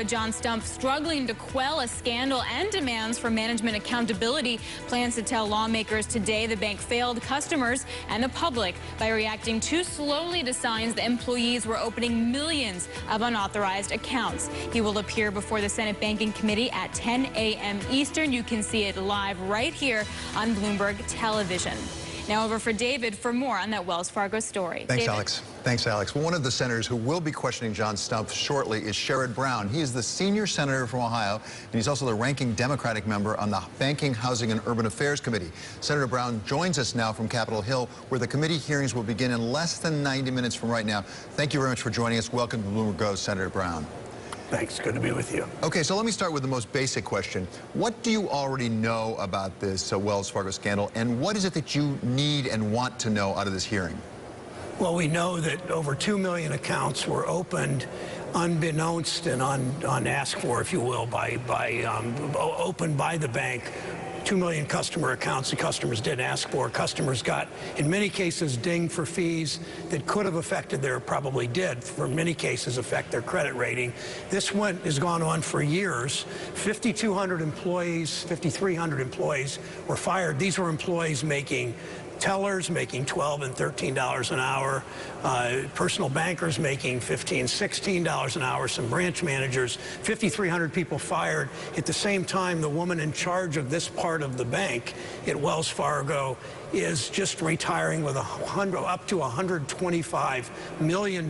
John Stumpf struggling to quell a scandal and demands for management accountability. Plans to tell lawmakers today the bank failed customers and the public by reacting too slowly to signs the employees were opening millions of unauthorized accounts. He will appear before the Senate Banking Committee at 10 a.m. Eastern. You can see it live right here on Bloomberg television. Now over for David for more on that Wells Fargo story. Thanks, David? Alex. Thanks, Alex. Well, one of the senators who will be questioning John Stumpf shortly is Sherrod Brown. He is the senior senator from Ohio, and he's also the ranking Democratic member on the Banking, Housing, and Urban Affairs Committee. Senator Brown joins us now from Capitol Hill, where the committee hearings will begin in less than 90 minutes from right now. Thank you very much for joining us. Welcome to Bloomberg Go, Senator Brown. Thanks. Good to be with you. Okay, so let me start with the most basic question. What do you already know about this Wells Fargo scandal, and what is it that you need and want to know out of this hearing? Well, we know that over 2 million accounts were opened unbeknownst and unasked for, if you will, opened by the bank. 2 million customer accounts the customers didn't ask for. Customers got, in many cases, dinged for fees that could have affected probably did, for many cases, affect their credit rating. This has gone on for years. 5,200 employees, 5,300 employees were fired. These were employees tellers making $12 and $13 an hour, personal bankers making $15, $16 an hour, some branch managers, 5,300 people fired. At the same time, the woman in charge of this part of the bank at Wells Fargo is just retiring with up to $125 million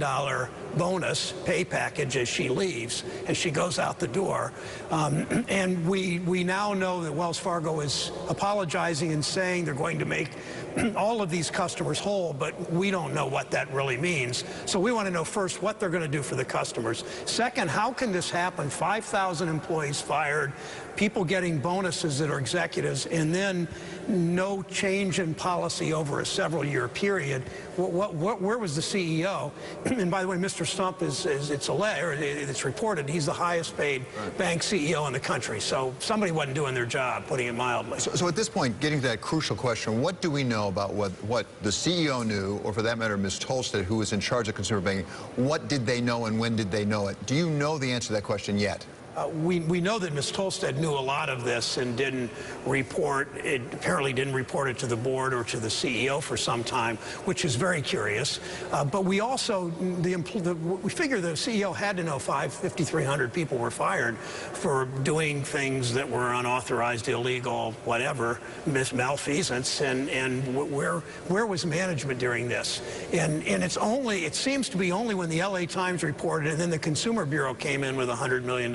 bonus pay package as she leaves, as she goes out the door. And we now know that Wells Fargo is apologizing and saying they're going to make all of these customers whole, but we don't know what that really means. So we want to know first what they're going to do for the customers. Second, how can this happen? 5,000 employees fired, people getting bonuses that are executives, and then no change in policy over a several-year period. Where was the CEO? And by the way, Mr. Stumpf it's reported he's the highest-paid bank CEO in the country. So somebody wasn't doing their job, putting it mildly. So at this point, getting to that crucial question, what do we know about what the CEO knew, or for that matter, Ms. Tolstead, who was in charge of consumer banking? What did they know and when did they know it? Do you know the answer to that question yet? We know that Ms. Tolstead knew a lot of this and apparently didn't report it to the board or to the CEO for some time, which is very curious. But we also, we figure the CEO had to know 5,300 people were fired for doing things that were unauthorized, illegal, whatever, malfeasance, and where was management during this? And it seems to be only when the LA Times reported it and then the Consumer Bureau came in with $100 million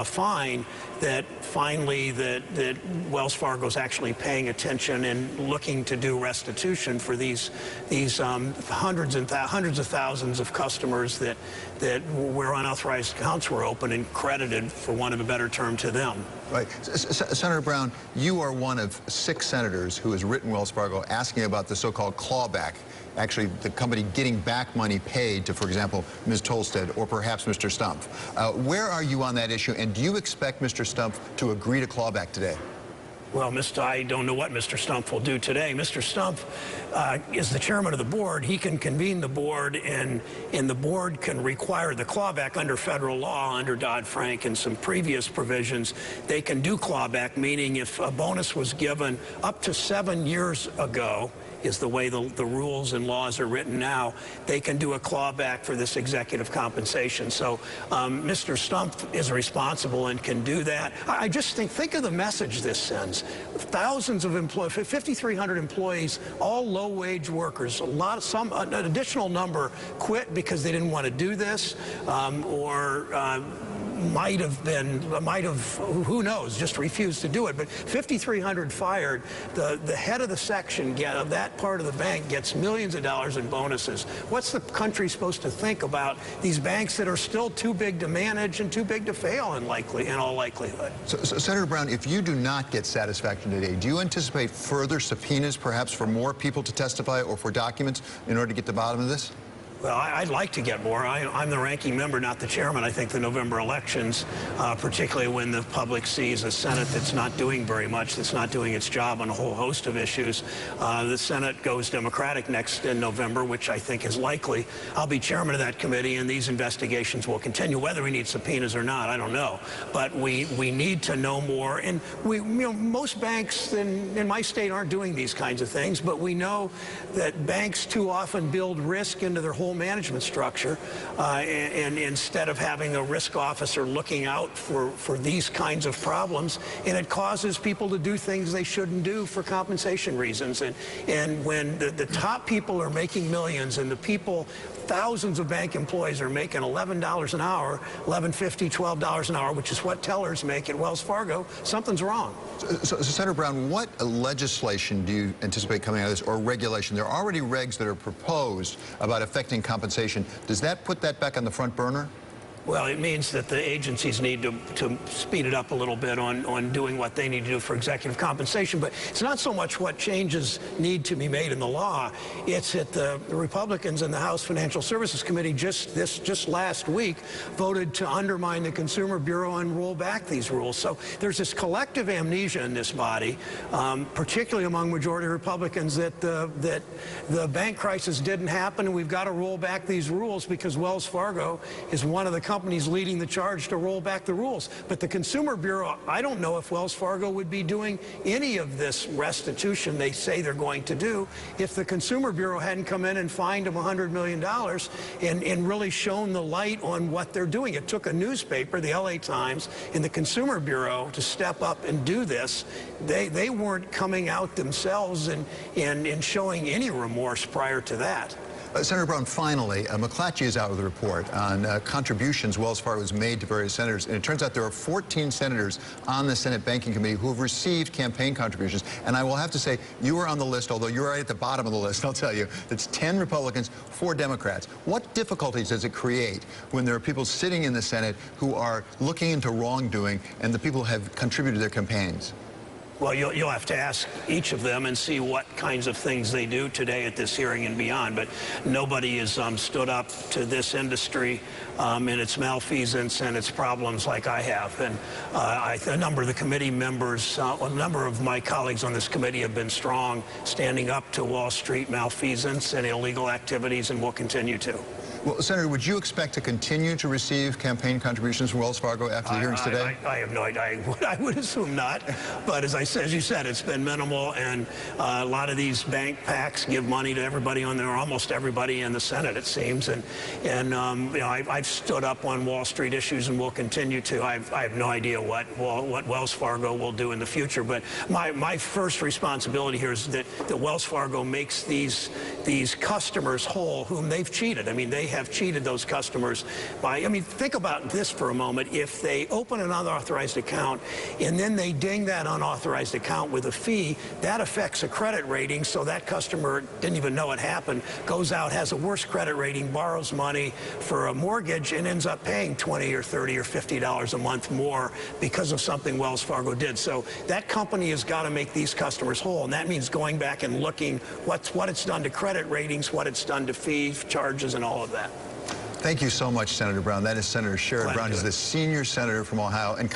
fine that finally that Wells Fargo's actually paying attention and looking to do restitution for these hundreds of thousands of customers where unauthorized accounts were open and credited, for want of a better term, to them. Right. Senator Brown, you are one of 6 senators who has written Wells Fargo asking about the so-called clawback, actually the company getting back money paid to, for example, Ms. Tolstead or perhaps Mr. Stumpf. Where are you on that issue, and do you expect Mr. Stumpf to agree to clawback today? Well, I don't know what Mr. Stumpf will do today. Mr. Stumpf is the chairman of the board. He can convene the board, and the board can require the clawback under federal law, under Dodd-Frank and some previous provisions. They can do clawback, meaning if a bonus was given up to 7 years ago, is the way the rules and laws are written now, they can do a clawback for this executive compensation. So Mr. Stumpf is responsible and can do that. I just think of the message this sends. Thousands of employees, 5,300 employees, all low-wage workers. An additional number quit because they didn't want to do this, or might have, who knows, just refused to do it. But 5,300 fired. The head of the section of that part of the bank gets millions of dollars in bonuses. What's the country supposed to think about these banks that are still too big to manage and too big to fail in all likelihood? So Senator Brown, if you do not get satisfaction today, do you anticipate further subpoenas, perhaps for more people to testify or for documents in order to get to the bottom of this? Well, I'd like to get more. I'm the ranking member, not the chairman. I think the November elections, particularly when the public sees a Senate that's not doing very much, that's not doing its job on a whole host of issues. The Senate goes Democratic next in November, which I think is likely. I'll be chairman of that committee, and these investigations will continue. Whether we need subpoenas or not, I don't know. But we need to know more. And most banks in my state aren't doing these kinds of things, but we know that banks too often build risk into their whole management structure, and instead of having a risk officer looking out for these kinds of problems, and it causes people to do things they shouldn't do for compensation reasons. And when the top people are making millions, and the people, thousands of bank employees are making $11 an hour, $11.50, $12 an hour, which is what tellers make at Wells Fargo, something's wrong. So Senator Brown, what legislation do you anticipate coming out of this, or regulation? There are already regs that are proposed about affecting compensation. Does that put that back on the front burner? Well, it means that the agencies need to speed it up a little bit on doing what they need to do for executive compensation. But it's not so much what changes need to be made in the law. It's that the Republicans in the House Financial Services Committee just last week voted to undermine the Consumer Bureau and roll back these rules. So there's this collective amnesia in this body, particularly among majority Republicans, that the bank crisis didn't happen, and we've got to roll back these rules because Wells Fargo is one of the companies leading the charge to roll back the rules. But the Consumer Bureau, I don't know if Wells Fargo would be doing any of this restitution they say they're going to do if the Consumer Bureau hadn't come in and fined them $100 million and really shown the light on what they're doing. It took a newspaper, the LA Times, and the Consumer Bureau to step up and do this. They weren't coming out themselves and showing any remorse prior to that. Senator Brown, finally, McClatchy is out with a report on contributions Wells Fargo has made to various senators. And it turns out there are 14 senators on the Senate Banking Committee who have received campaign contributions. And I will have to say, you were on the list, although you're right at the bottom of the list, I'll tell you. It's 10 Republicans, 4 Democrats. What difficulties does it create when there are people sitting in the Senate who are looking into wrongdoing and the people have contributed to their campaigns? Well, you'll have to ask each of them and see what kinds of things they do today at this hearing and beyond. But nobody has stood up to this industry and its malfeasance and its problems like I have. And a number of the committee members, a number of my colleagues on this committee have been strong, standing up to Wall Street malfeasance and illegal activities, and will continue to. Well, Senator, would you expect to continue to receive campaign contributions from Wells Fargo after the hearings today? I have no idea. I would assume not. But as you said, it's been minimal, and a lot of these bank PACs give money to everybody on there, almost everybody in the Senate, it seems. And I've stood up on Wall Street issues and will continue to. I have no idea what Wells Fargo will do in the future. But my first responsibility here is that Wells Fargo makes these customers whole whom they've cheated. I mean, they have cheated those customers by, think about this for a moment. If they open an unauthorized account and then they ding that unauthorized account with a fee, that affects a credit rating, so that customer didn't even know it happened, goes out, has a worse credit rating, borrows money for a mortgage, and ends up paying $20 or $30 or $50 a month more because of something Wells Fargo did. So that company has got to make these customers whole, and that means going back and looking what it's done to credit ratings, what it's done to fee charges, and all of that. Thank you so much, Senator Brown. That is Senator Sherrod Brown. He's the senior senator from Ohio. And